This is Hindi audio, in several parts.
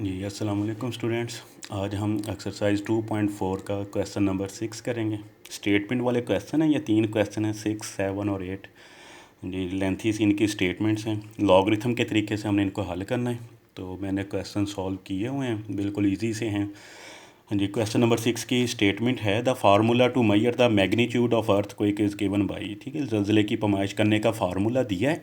जी अस्सलाम वालेकुम स्टूडेंट्स। आज हम एक्सरसाइज 2.4 का क्वेश्चन नंबर 6 करेंगे। स्टेटमेंट वाले क्वेश्चन हैं, ये 3 क्वेश्चन हैं, 6, 7 और 8। जी लेंथी सी इनकी स्टेटमेंट्स हैं। लॉगरिथम के तरीके से हमने इनको हल करना है। तो मैंने क्वेश्चन सॉल्व किए हुए हैं, बिल्कुल ईजी से हैं। हाँ जी, क्वेश्चन नंबर 6 की स्टेटमेंट है the formula to measure the magnitude of earthquake is given by. ठीक है, ज़लज़ले की पैमाइश करने का फार्मूला दिया है।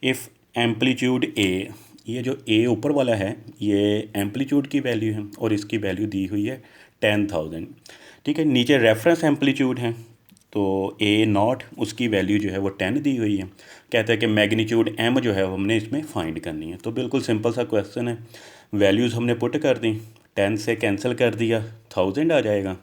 इफ़ एम्पलीट्यूड ए, ये जो ए ऊपर वाला है ये एम्पलीट्यूड की वैल्यू है और इसकी वैल्यू दी हुई है 10,000। ठीक है, नीचे रेफरेंस एम्पलीट्यूड है तो ए नॉट, उसकी वैल्यू जो है वो 10 दी हुई है। कहते हैं कि मैग्नीट्यूड एम जो है वो हमने इसमें फाइंड करनी है। तो बिल्कुल सिंपल सा क्वेश्चन है। वैल्यूज़ हमने पुट कर दी, 10 से कैंसिल कर दिया, 1000 आ जाएगा।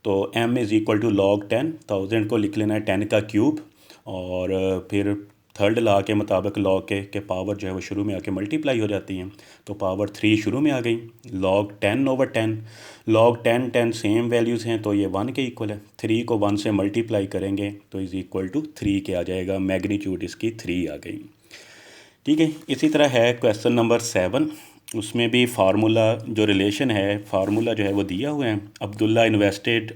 तो m is equal to log 10, 1000 को लिख लेना है 10 का क्यूब, और फिर थर्ड लॉ के मुताबिक लॉग के पावर जो है वो शुरू में आके मल्टीप्लाई हो जाती है। तो पावर 3 शुरू में आ गई। लॉग 10/10, लॉग 10 10 सेम वैल्यूज़ हैं तो ये 1 के इक्वल है। 3 को 1 से मल्टीप्लाई करेंगे तो इज़ इक्वल टू 3 के आ जाएगा। मैग्नीट्यूड इसकी 3 आ गई। ठीक है, इसी तरह है क्वेश्चन नंबर 7। उसमें भी फार्मूला जो रिलेशन है, फार्मूला जो है वो दिया हुआ है। अब्दुल्ला इन्वेस्टेड,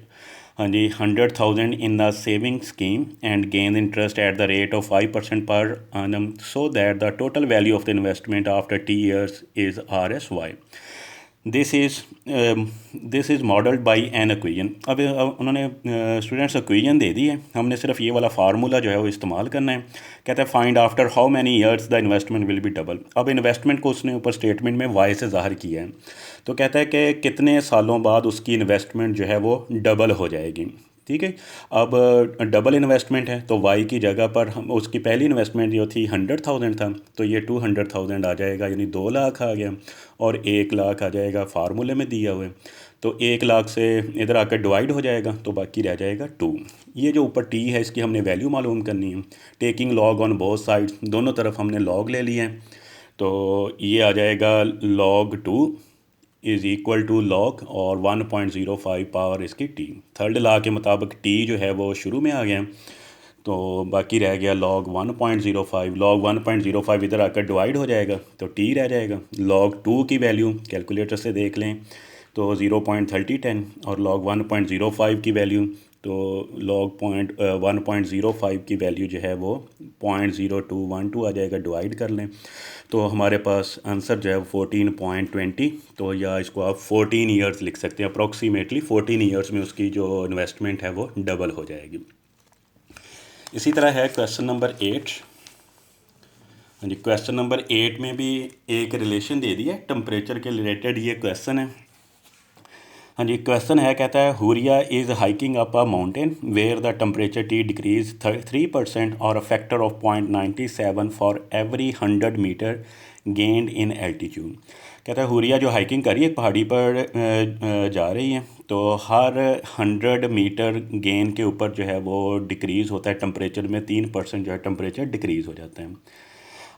हाँ जी, 100,000 in the saving scheme and gain interest at the rate of 5% पर annum so that the total value of the investment after T years is RSY। This is modelled by an equation. अब उन्होंने स्टूडेंट्स इक्वेशन दे दी है, हमने सिर्फ ये वाला फार्मूला जो है वो इस्तेमाल करना है। कहता है find after how many years the investment will be double. अब इन्वेस्टमेंट को उसने ऊपर स्टेटमेंट में वाई से ज़ाहिर किया है। तो कहता है कि कितने सालों बाद उसकी इन्वेस्टमेंट जो है वो डबल हो जाएगी। ठीक है, अब डबल इन्वेस्टमेंट है तो वाई की जगह पर हम, उसकी पहली इन्वेस्टमेंट जो थी 100,000 था तो ये 200,000 आ जाएगा, यानी 2 लाख आ गया। और 1 लाख आ जाएगा फार्मूले में दिया हुआ है। तो 1 लाख से इधर आकर डिवाइड हो जाएगा तो बाकी रह जाएगा 2। ये जो ऊपर टी है इसकी हमने वैल्यू मालूम करनी है। Taking log on both sides, दोनों तरफ हमने लॉग ले लिए हैं। तो ये आ जाएगा log 2 is equal to log और 1.05 पावर इसकी टी। थर्ड लॉ के मुताबिक टी जो है वो शुरू में आ गया, तो बाकी रह गया log 1.05। log 1.05 इधर आकर डिवाइड हो जाएगा तो टी रह जाएगा। log 2 की वैल्यू कैलकुलेटर से देख लें तो 0.3010, और log 1.05 की वैल्यू तो log 1.05 की वैल्यू जो है वो 0.0212 आ जाएगा। डिवाइड कर लें तो हमारे पास आंसर जो है 14.20। तो या इसको आप 14 ईयर्स लिख सकते हैं। अप्रॉक्सीमेटली 14 ईयर्स में उसकी जो इन्वेस्टमेंट है वो डबल हो जाएगी। इसी तरह है क्वेश्चन नंबर 8। हाँ जी, क्वेश्चन नंबर 8 में भी एक रिलेशन दे दिया है, टेम्परेचर के रिलेटेड ये क्वेश्चन है। हाँ जी, क्वेश्चन है, कहता है Huria is hiking up a mountain where the temperature T decreases 3% और a factor of 0.97 for every 100 metre gained in altitude. कहता है हुरिया जो हाइकिंग कर रही है, पहाड़ी पर जा रही है, तो हर 100 मीटर गेन के ऊपर जो है वो डिक्रीज़ होता है टेम्परेचर में, 3% जो है टेम्परेचर डिक्रीज़ हो जाता है।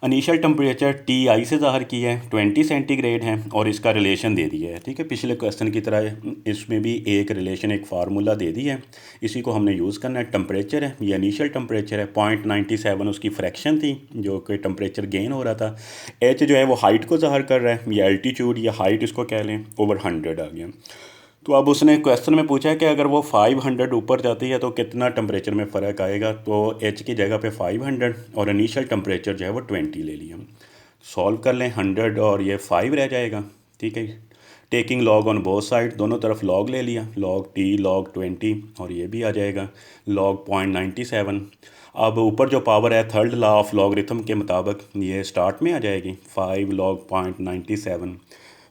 इनिशियल टेम्परेचर टी आई से ज़ाहिर किया है, 20 सेंटीग्रेड है, और इसका रिलेशन दे दिया है। ठीक है, पिछले क्वेश्चन की तरह इसमें भी एक रिलेशन, एक फार्मूला दे दी है, इसी को हमने यूज़ करना है। टेम्परेचर है, ये इनिशियल टेम्परेचर है, 0.97 उसकी फ्रैक्शन थी जो कि टेम्परेचर गेन हो रहा था। एच जो है वो हाइट को ज़ाहिर कर रहा है, या एल्टीट्यूड या हाइट इसको कह लें, ओवर 100 आ गया। तो अब उसने क्वेश्चन में पूछा है कि अगर वो 500 ऊपर जाती है तो कितना टेम्परेचर में फ़र्क आएगा। तो एच की जगह पे 500 और इनिशियल टेम्परेचर जो है वो 20 ले लिया। सॉल्व कर लें, 100 और ये 5 रह जाएगा। ठीक है, taking log on both side, दोनों तरफ लॉग ले लिया, log t log 20, और ये भी आ जाएगा log 0.97। अब ऊपर जो पावर है थर्ड लॉ ऑफ लॉगरिथम के मुताबिक ये स्टार्ट में आ जाएगी, 5 log 0.97।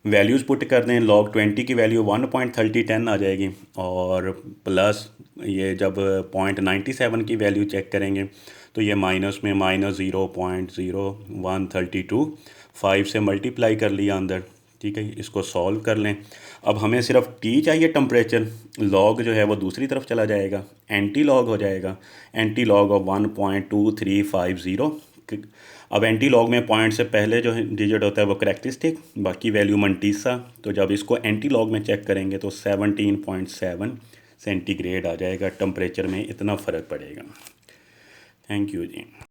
वैल्यूज़ पुट कर दें, log 20 की वैल्यू 1.3010 आ जाएगी, और प्लस ये जब 0.97 की वैल्यू चेक करेंगे तो ये माइनस में -0.0132, 5 से मल्टीप्लाई कर लिया अंदर। ठीक है, इसको सॉल्व कर लें। अब हमें सिर्फ टी चाहिए टेम्परेचर, लॉग जो है वो दूसरी तरफ चला जाएगा, एंटी लॉग हो जाएगा, एंटी लॉग ऑफ 1.2350। अब एंटी लॉग में पॉइंट से पहले जो डिजिट होता है वो करेक्टरिस्टिक, बाकी वैल्यू मंटीसा। तो जब इसको एंटी लॉग में चेक करेंगे तो 17.7 सेंटीग्रेड आ जाएगा। टेम्परेचर में इतना फ़र्क पड़ेगा। Thank you ji.